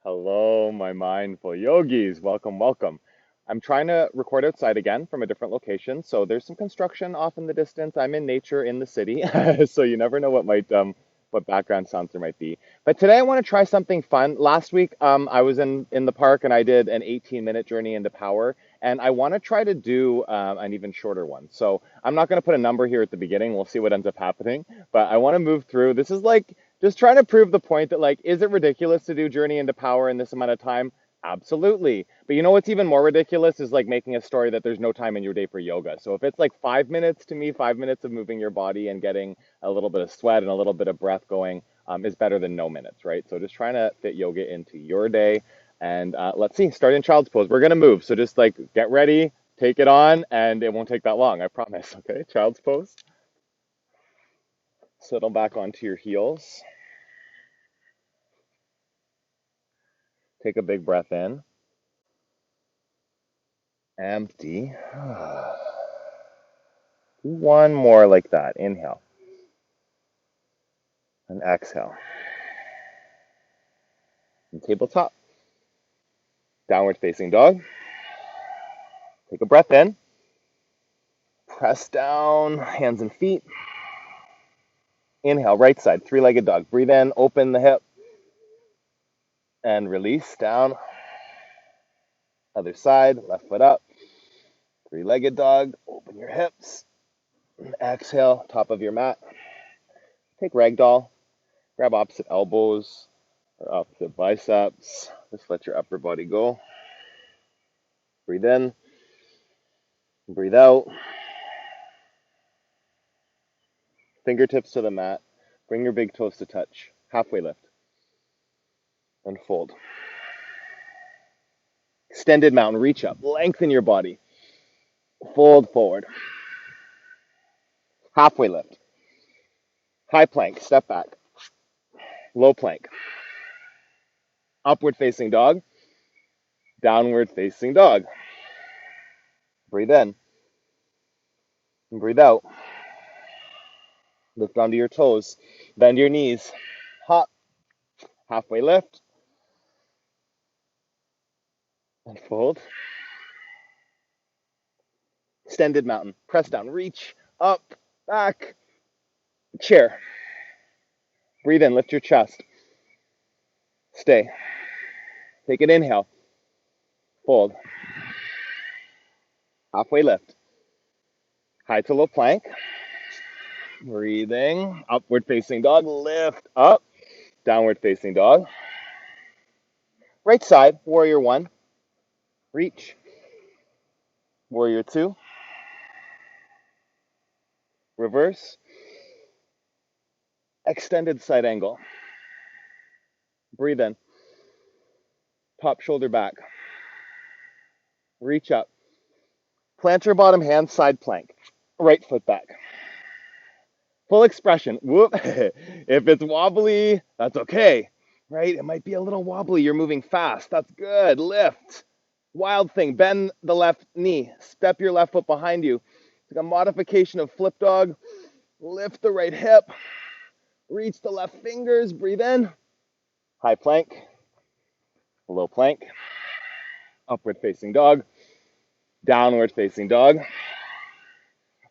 Hello, my mindful yogis. Welcome, welcome. I'm trying to record outside again from a different location, so there's some construction off in the distance. I'm in nature in the city, so you never know what background sounds there might be. But today I want to try something fun. Last week, I was in the park and I did an 18-minute journey into power, and I want to try to do an even shorter one. So I'm not going to put a number here at the beginning. We'll see what ends up happening, but I want to move through. This is like just trying to prove the point that, like, is it ridiculous to do Journey into Power in this amount of time? Absolutely. But you know what's even more ridiculous is like making a story that there's no time in your day for yoga. So if it's like 5 minutes, to me, 5 minutes of moving your body and getting a little bit of sweat and a little bit of breath going is better than no minutes, right? So just trying to fit yoga into your day. And let's see, start in child's pose. We're going to move. So just like get ready, take it on, and it won't take that long, I promise. Okay, child's pose. Settle back onto your heels. Take a big breath in. Empty. One more like that. Inhale and exhale. And tabletop. Downward facing dog. Take a breath in. Press down, hands and feet. Inhale, right side, three-legged dog. Breathe in, open the hip. And release down. Other side, left foot up. Three-legged dog. Open your hips. Exhale, top of your mat. Take ragdoll. Grab opposite elbows or opposite biceps. Just let your upper body go. Breathe in. Breathe out. Fingertips to the mat. Bring your big toes to touch. Halfway lift. And fold. Extended mountain. Reach up. Lengthen your body. Fold forward. Halfway lift. High plank. Step back. Low plank. Upward facing dog. Downward facing dog. Breathe in. And breathe out. Lift onto your toes. Bend your knees. Hop. Halfway lift. And fold. Extended mountain. Press down. Reach. Up. Back. Chair. Breathe in. Lift your chest. Stay. Take an inhale. Fold. Halfway lift. High to low plank. Breathing. Upward facing dog. Lift up. Downward facing dog. Right side. Warrior one. Reach. Warrior two. Reverse. Extended side angle. Breathe in. Top shoulder back. Reach up. Plant your bottom hand, side plank. Right foot back. Full expression. Whoop. If it's wobbly, that's okay, right? It might be a little wobbly. You're moving fast. That's good. Lift. Wild thing. Bend the left knee. Step your left foot behind you. It's like a modification of flip dog. Lift the right hip. Reach the left fingers. Breathe in. High plank. Low plank. Upward facing dog. Downward facing dog.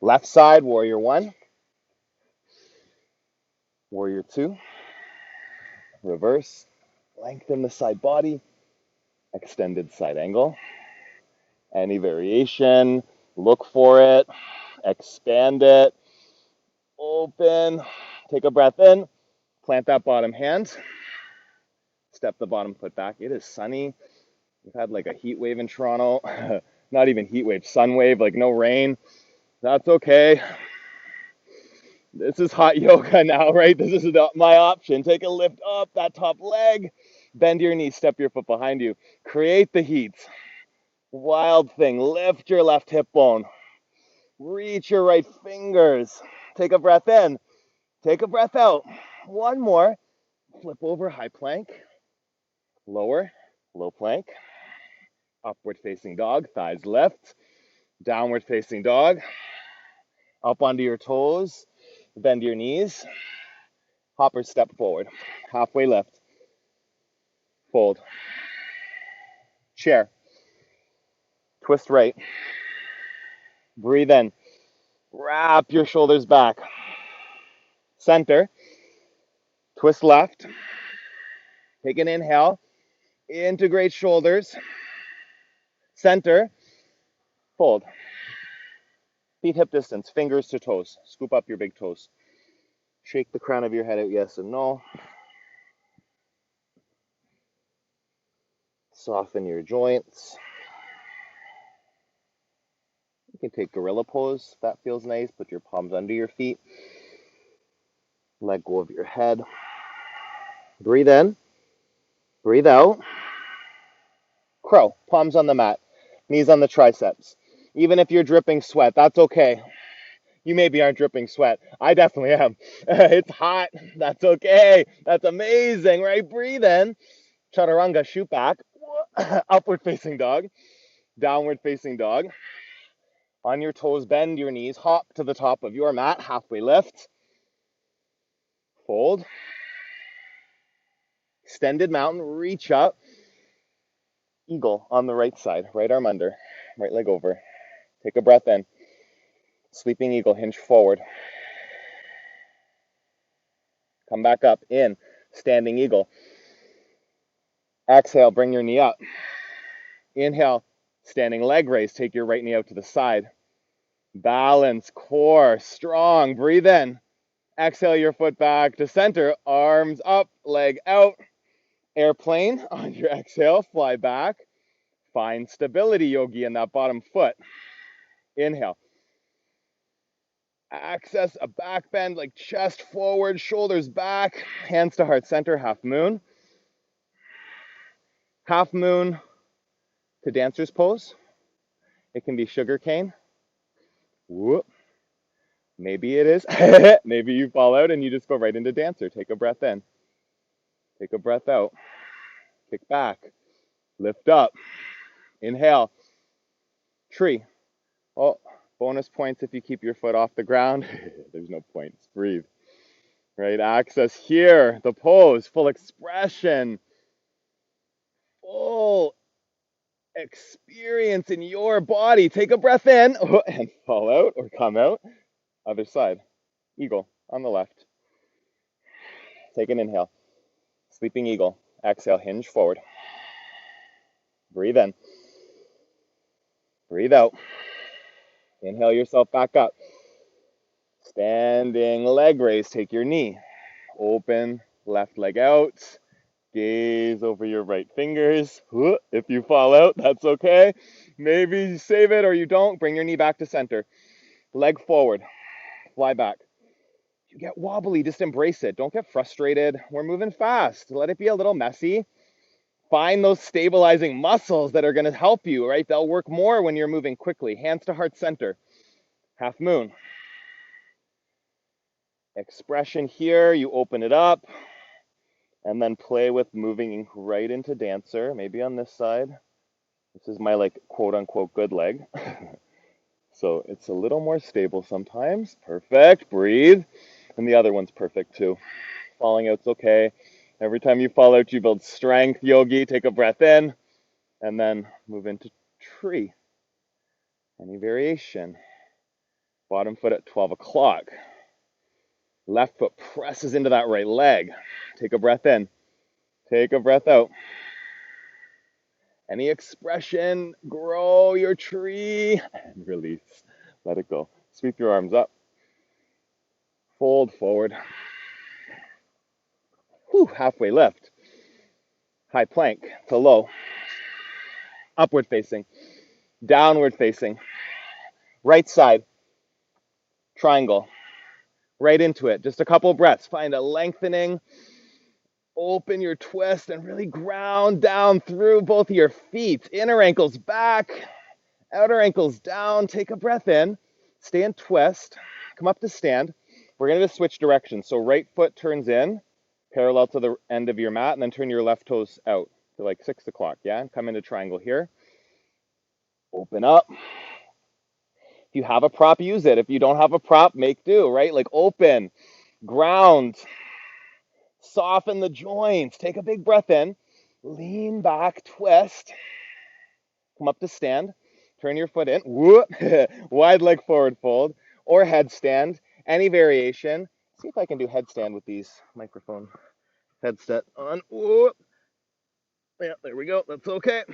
Left side, warrior one. Warrior two. Reverse. Lengthen the side body. Extended side angle. Any variation, look for it. Expand it. Open. Take a breath in. Plant that bottom hand. Step the bottom foot back. It is sunny. We've had like a heat wave in Toronto. Not even heat wave, sun wave, like no rain. That's okay. This is hot yoga now, right? This is my option. Take a lift up that top leg. Bend your knees, step your foot behind you. Create the heat. Wild thing. Lift your left hip bone. Reach your right fingers. Take a breath in. Take a breath out. One more. Flip over, high plank. Lower, low plank. Upward facing dog, thighs lift. Downward facing dog. Up onto your toes. Bend your knees. Hopper step forward. Halfway lift. Fold. Chair. Twist right. Breathe in. Wrap your shoulders back. Center. Twist left. Take an inhale. Integrate shoulders. Center. Fold. Feet hip distance. Fingers to toes. Scoop up your big toes. Shake the crown of your head out, yes and no. Soften your joints. You can take gorilla pose if that feels nice. Put your palms under your feet. Let go of your head. Breathe in. Breathe out. Crow. Palms on the mat. Knees on the triceps. Even if you're dripping sweat, that's okay. You maybe aren't dripping sweat. I definitely am. It's hot. That's okay. That's amazing, right? Breathe in. Chaturanga, shoot back. Upward facing dog. Downward facing dog. On your toes, bend your knees. Hop to the top of your mat. Halfway lift. Fold. Extended mountain. Reach up. Eagle on the right side. Right arm under. Right leg over. Take a breath in. Sleeping eagle. Hinge forward. Come back up. In. Standing eagle. Exhale. Bring your knee up. Inhale. Standing leg raise. Take your right knee out to the side. Balance. Core. Strong. Breathe in. Exhale your foot back to center. Arms up. Leg out. Airplane on your exhale. Fly back. Find stability, yogi, in that bottom foot. Inhale. Access a back bend, like chest forward, shoulders back, hands to heart center, half moon. Half moon to dancer's pose. It can be sugar cane. Whoop. Maybe it is. Maybe you fall out and you just go right into dancer. Take a breath in. Take a breath out. Kick back. Lift up. Inhale. Tree. Oh, bonus points if you keep your foot off the ground. There's no points. Breathe. Right, access here, the pose, full expression, full experience in your body. Take a breath in and fall out or come out. Other side, eagle on the left. Take an inhale, sleeping eagle. Exhale, hinge forward. Breathe in. Breathe out. Inhale yourself back up. Standing leg raise, take your knee. Open, left leg out. Gaze over your right fingers. If you fall out, that's okay. Maybe you save it or you don't. Bring your knee back to center. Leg forward. Fly back. You get wobbly, just embrace it. Don't get frustrated. We're moving fast. Let it be a little messy. Find those stabilizing muscles that are going to help you, right? They'll work more when you're moving quickly. Hands to heart center. Half moon. Expression here. You open it up. And then play with moving right into dancer. Maybe on this side. This is my like quote unquote good leg. So it's a little more stable sometimes. Perfect. Breathe. And the other one's perfect too. Falling out's okay. Every time you fall out, you build strength, yogi. Take a breath in and then move into tree. Any variation. Bottom foot at 12 o'clock. Left foot presses into that right leg. Take a breath in. Take a breath out. Any expression, grow your tree and release. Let it go. Sweep your arms up. Fold forward. Halfway lift. High plank to low. Upward facing. Downward facing. Right side. Triangle. Right into it. Just a couple breaths. Find a lengthening. Open your twist and really ground down through both of your feet. Inner ankles back. Outer ankles down. Take a breath in. Stay in twist. Come up to stand. We're going to just switch directions. So right foot turns in, parallel to the end of your mat, and then turn your left toes out to like 6 o'clock, yeah? And come into triangle here. Open up. If you have a prop, use it. If you don't have a prop, make do, right? Like open, ground, Soften the joints. Take a big breath in. Lean back, twist. Come up to stand. Turn your foot in. Whoop. Wide leg forward fold. Or headstand. Any variation. See if I can do headstand with these microphone headset on. Whoop. Yeah, there we go. That's okay.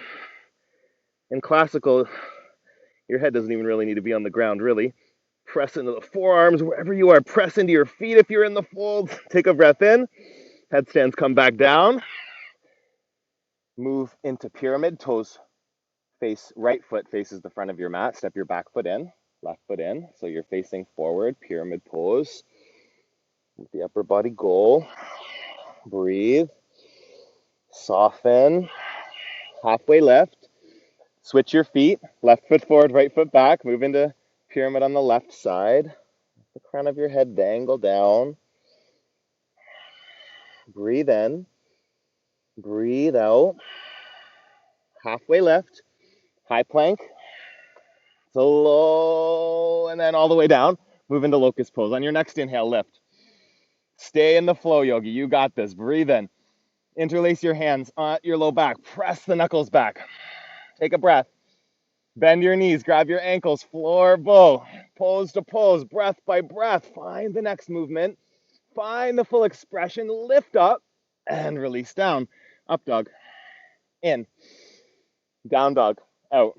In classical, your head doesn't even really need to be on the ground, really. Press into the forearms wherever you are. Press into your feet if you're in the folds. Take a breath in. Headstands come back down. Move into pyramid. Toes face, right foot faces the front of your mat. Step your back foot in, left foot in. So you're facing forward, pyramid pose. With the upper body goal. Breathe. Soften. Halfway lift. Switch your feet. Left foot forward, right foot back. Move into pyramid on the left side. The crown of your head dangle down. Breathe in. Breathe out. Halfway lift. High plank. Slow. And then all the way down. Move into locust pose. On your next inhale, lift. Stay in the flow, yogi. You got this. Breathe in. Interlace your hands on your low back. Press the knuckles back. Take a breath. Bend your knees. Grab your ankles. Floor bow. Pose to pose. Breath by breath. Find the next movement. Find the full expression. Lift up and release down. Up dog. In. Down dog. Out.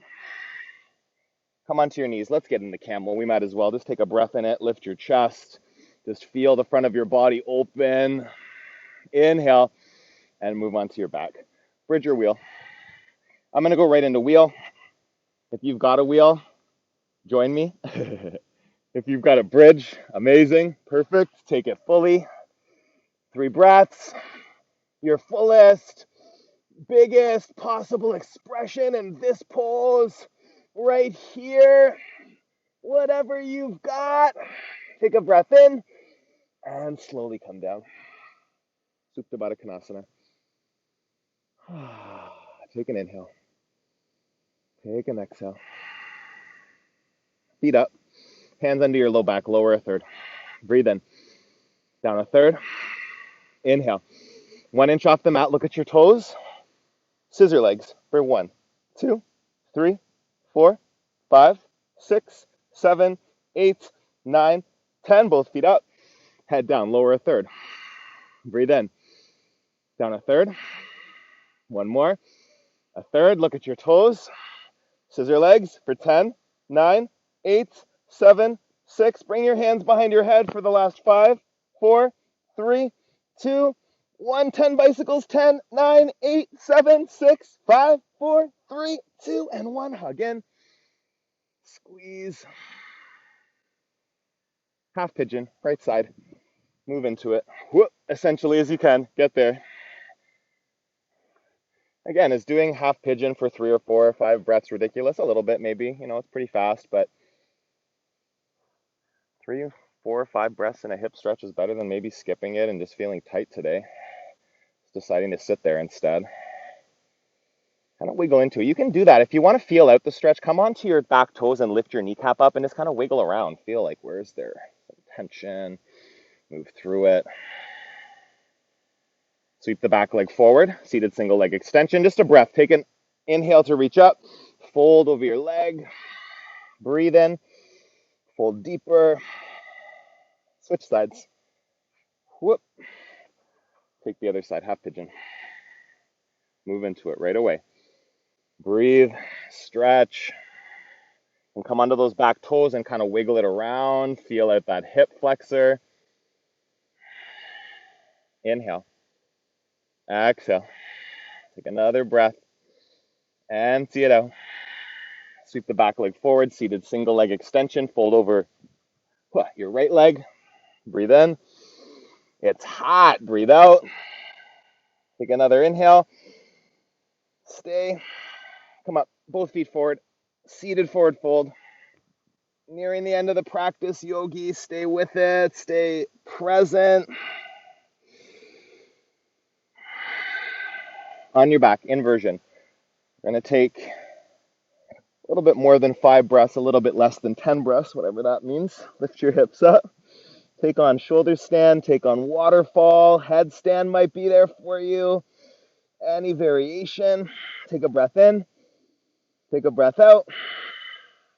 Come onto your knees. Let's get in the camel. We might as well. Just take a breath in it. Lift your chest. Just feel the front of your body open. Inhale. And move onto your back. Bridge your wheel. I'm going to go right into wheel. If you've got a wheel, join me. If you've got a bridge, amazing. Perfect. Take it fully. 3 breaths. Your fullest, biggest possible expression in this pose. Right here. Whatever you've got. Take a breath in. And slowly come down. Supta Baddha Konasana. Take an inhale. Take an exhale. Feet up. Hands under your low back. Lower a third. Breathe in. Down a third. Inhale. 1 inch off the mat. Look at your toes. Scissor legs for 1, 2, 3, 4, 5, 6, 7, 8, 9, 10. Both feet up. Head down. Lower a third. Breathe in. Down a third. 1 more. A third. Look at your toes. Scissor legs for 10, 9, 8, 7, 6. Bring your hands behind your head for the last 5, 4, 3, 2, 1. 10 bicycles. 10, 9, 8, 7, 6, 5, 4, 3, 2, and 1. Hug in. Squeeze. Half pigeon. Right side. Move into it. Whoop. Essentially as you can. Get there. Again, is doing half pigeon for 3 or 4 or 5 breaths ridiculous? A little bit, maybe. You know, it's pretty fast, but 3, 4, or 5 breaths in a hip stretch is better than maybe skipping it and just feeling tight today. Just deciding to sit there instead. Kind of wiggle into it. You can do that. If you want to feel out the stretch, come onto your back toes and lift your kneecap up and just kind of wiggle around. Feel like, where's there some tension? Move through it. Sweep the back leg forward. Seated single leg extension. Just a breath. Take an inhale to reach up. Fold over your leg. Breathe in. Fold deeper. Switch sides. Whoop. Take the other side. Half pigeon. Move into it right away. Breathe. Stretch. And come onto those back toes and kind of wiggle it around. Feel out that hip flexor. Inhale. Exhale. Take another breath. And see it out. Sweep the back leg forward. Seated single leg extension. Fold over your right leg. Breathe in. It's hot. Breathe out. Take another inhale. Stay. Come up. Both feet forward. Seated forward fold. Nearing the end of the practice, yogi. Stay with it. Stay present. On your back, inversion. We're going to take a little bit more than 5 breaths, a little bit less than 10 breaths, whatever that means. Lift your hips up. Take on shoulder stand, take on waterfall, headstand might be there for you. Any variation. Take a breath in, take a breath out.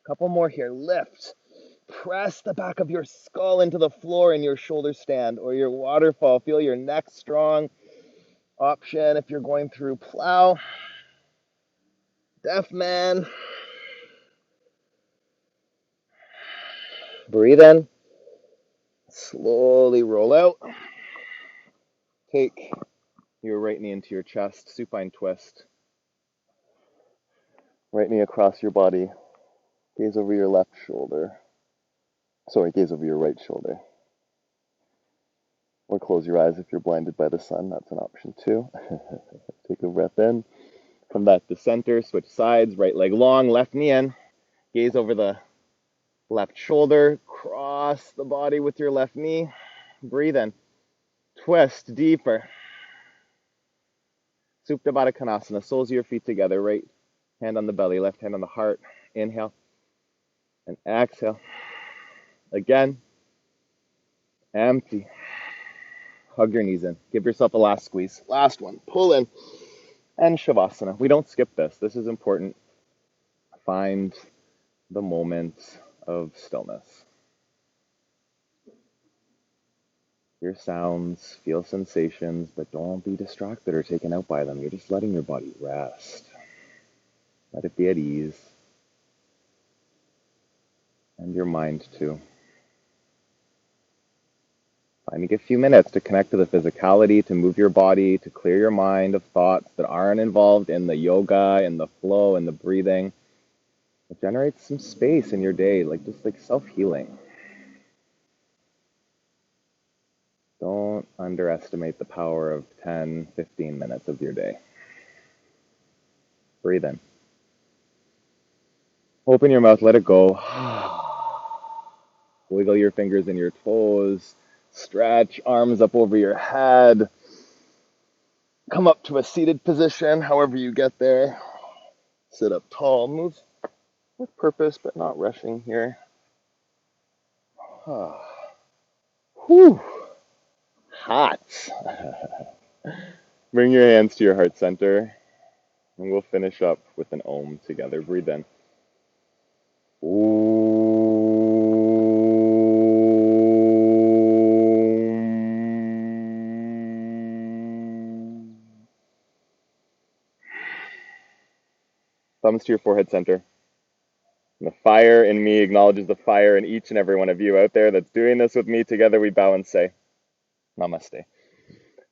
Couple more here. Lift. Press the back of your skull into the floor in your shoulder stand or your waterfall. Feel your neck strong. Option if you're going through plow. Deaf man. Breathe in. Slowly roll out. Take your right knee into your chest. Supine twist. Right knee across your body. Gaze over your left shoulder. Sorry, gaze over your right shoulder. Or close your eyes if you're blinded by the sun. That's an option too. Take a breath in. Come back to center. Switch sides. Right leg long. Left knee in. Gaze over the left shoulder. Cross the body with your left knee. Breathe in. Twist deeper. Supta Baddha Konasana. Soles of your feet together. Right hand on the belly. Left hand on the heart. Inhale. And exhale. Again. Empty. Hug your knees in. Give yourself a last squeeze. Last one. Pull in. And Shavasana. We don't skip this. This is important. Find the moment of stillness. Hear sounds, feel sensations, but don't be distracted or taken out by them. You're just letting your body rest. Let it be at ease. And your mind too. Finding a few minutes to connect to the physicality, to move your body, to clear your mind of thoughts that aren't involved in the yoga, in the flow, in the breathing. It generates some space in your day, just like self-healing. Don't underestimate the power of 10, 15 minutes of your day. Breathe in. Open your mouth, let it go. Wiggle your fingers and your toes. Stretch, arms up over your head. Come up to a seated position, however you get there. Sit up tall. Move with purpose, but not rushing here. Whew. Hot. Bring your hands to your heart center, and we'll finish up with an Om together. Breathe in. Thumbs to your forehead center. And the fire in me acknowledges the fire in each and every one of you out there that's doing this with me. Together we bow and say, Namaste.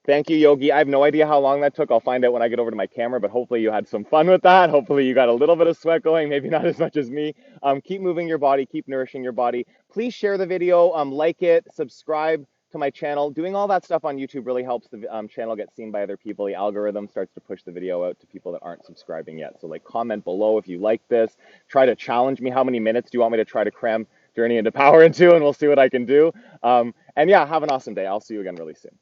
Thank you, Yogi. I have no idea how long that took. I'll find out when I get over to my camera, but hopefully you had some fun with that. Hopefully you got a little bit of sweat going, maybe not as much as me. Keep moving your body, keep nourishing your body. Please share the video, like it, subscribe to my channel. Doing all that stuff on YouTube really helps the channel get seen by other people. The algorithm starts to push the video out to people that aren't subscribing yet. So comment below if you like this. Try to challenge me. How many minutes do you want me to try to cram Journey into Power into, and we'll see what I can do. And yeah, have an awesome day. I'll see you again really soon.